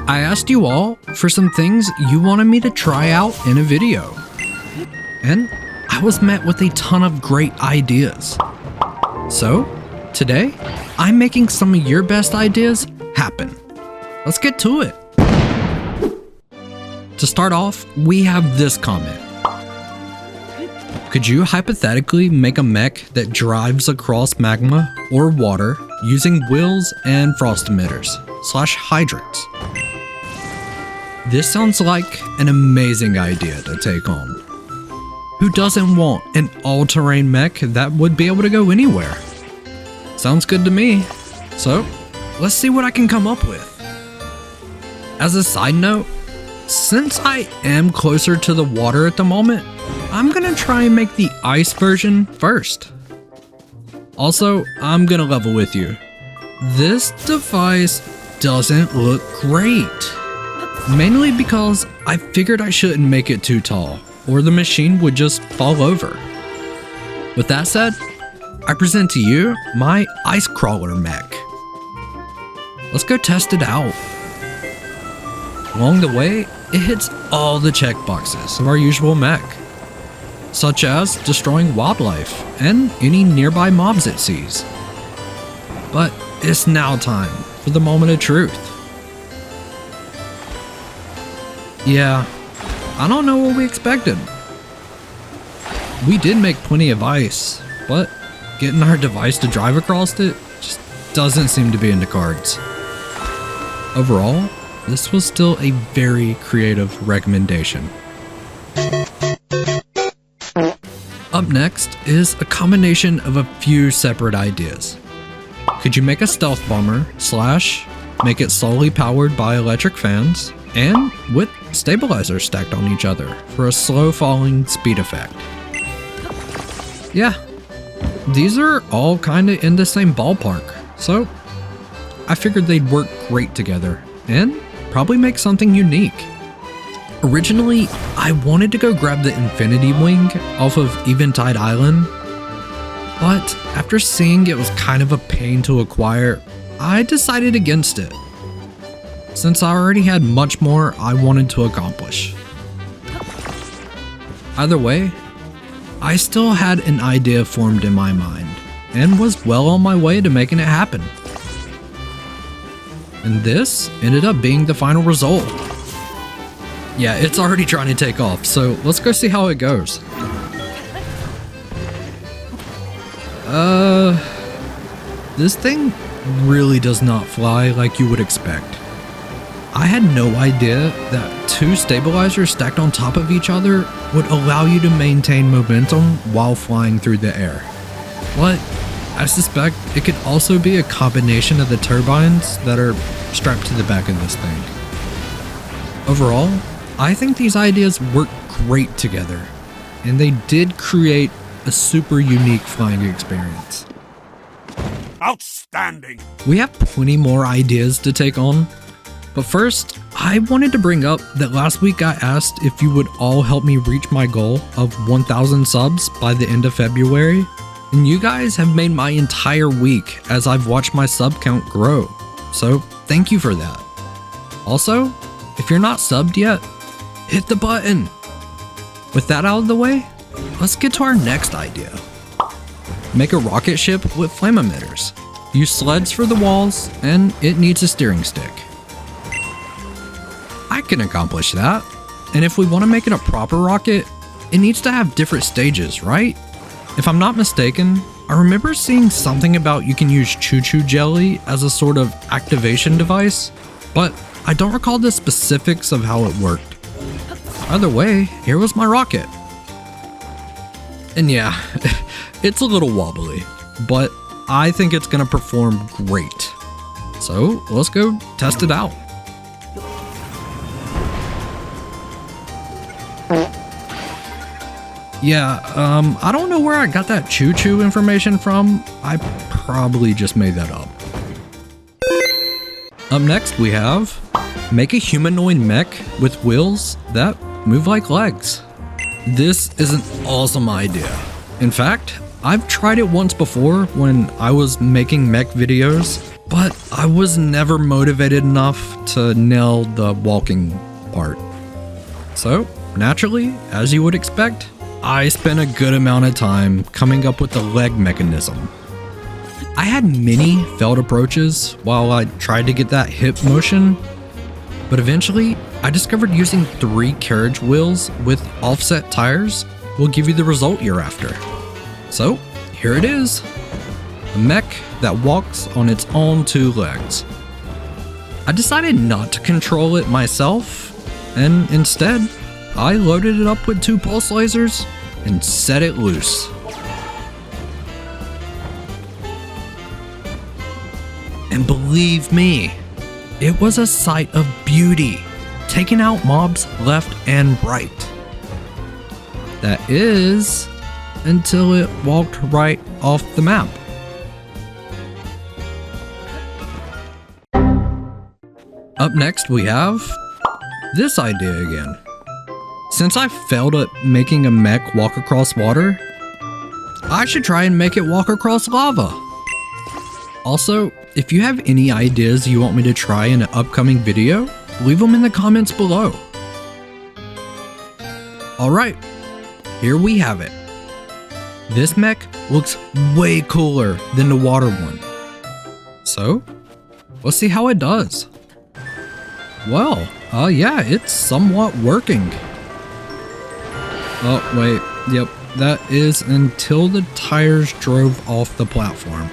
I asked you all for some things you wanted me to try out in a video, and I was met with a ton of great ideas. So, today, I'm making some of your best ideas happen. Let's get to it. To start off, we have this comment. Could you hypothetically make a mech that drives across magma or water using wheels and frost emitters / hydrants? This sounds like an amazing idea to take on. Who doesn't want an all-terrain mech that would be able to go anywhere? Sounds good to me. So, let's see what I can come up with. As a side note, since I am closer to the water at the moment, I'm gonna try and make the ice version first. Also, I'm gonna level with you. This device doesn't look great. Mainly because I figured I shouldn't make it too tall, or the machine would just fall over. With that said, I present to you my ice crawler mech. Let's go test it out. Along the way, it hits all the checkboxes of our usual mech, such as destroying wildlife and any nearby mobs it sees. But it's now time for the moment of truth. Yeah, I don't know what we expected. We did make plenty of ice, but getting our device to drive across it just doesn't seem to be in the cards. Overall, this was still a very creative recommendation. Up next is a combination of a few separate ideas. Could you make a stealth bomber / make it solely powered by electric fans and with stabilizers stacked on each other for a slow falling speed effect? Yeah, these are all kinda in the same ballpark, so I figured they'd work great together and probably make something unique. Originally, I wanted to go grab the Infinity Wing off of Eventide Island, but after seeing it was kind of a pain to acquire, I decided against it, since I already had much more I wanted to accomplish. Either way, I still had an idea formed in my mind, and was well on my way to making it happen. And this ended up being the final result. Yeah, it's already trying to take off, so let's go see how it goes. This thing really does not fly like you would expect. I had no idea that 2 stabilizers stacked on top of each other would allow you to maintain momentum while flying through the air. But I suspect it could also be a combination of the turbines that are strapped to the back of this thing. Overall, I think these ideas work great together, and they did create a super unique flying experience. Outstanding! We have plenty more ideas to take on, but first, I wanted to bring up that last week I asked if you would all help me reach my goal of 1,000 subs by the end of February, and you guys have made my entire week as I've watched my sub count grow, so thank you for that. Also, if you're not subbed yet, hit the button! With that out of the way, let's get to our next idea. Make a rocket ship with flame emitters. Use sleds for the walls, and it needs a steering stick. I can accomplish that, and if we want to make it a proper rocket, it needs to have different stages, right? If I'm not mistaken, I remember seeing something about you can use choo-choo jelly as a sort of activation device, but I don't recall the specifics of how it worked. Either way, here was my rocket. And yeah, it's a little wobbly, but I think it's gonna perform great. So let's go test it out. Yeah, I don't know where I got that choo-choo information from. I probably just made that up. Up next we have make a humanoid mech with wheels that move like legs. This is an awesome idea. In fact, I've tried it once before when I was making mech videos, but I was never motivated enough to nail the walking part. So, naturally, as you would expect, I spent a good amount of time coming up with the leg mechanism. I had many failed approaches while I tried to get that hip motion, but eventually I discovered using 3 carriage wheels with offset tires will give you the result you're after. So here it is, a mech that walks on its own 2 legs. I decided not to control it myself, and instead I loaded it up with 2 pulse lasers and set it loose. And believe me, it was a sight of beauty, taking out mobs left and right. That is, until it walked right off the map. Up next we have this idea again. Since I failed at making a mech walk across water, I should try and make it walk across lava. Also, if you have any ideas you want me to try in an upcoming video, leave them in the comments below. Alright, here we have it. This mech looks way cooler than the water one. So, let's see how it does. Well, yeah, it's somewhat working. Oh, wait, yep, that is until the tires drove off the platform.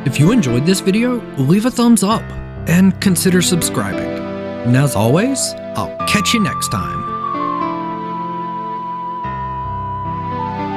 If you enjoyed this video, leave a thumbs up and consider subscribing. And as always, I'll catch you next time.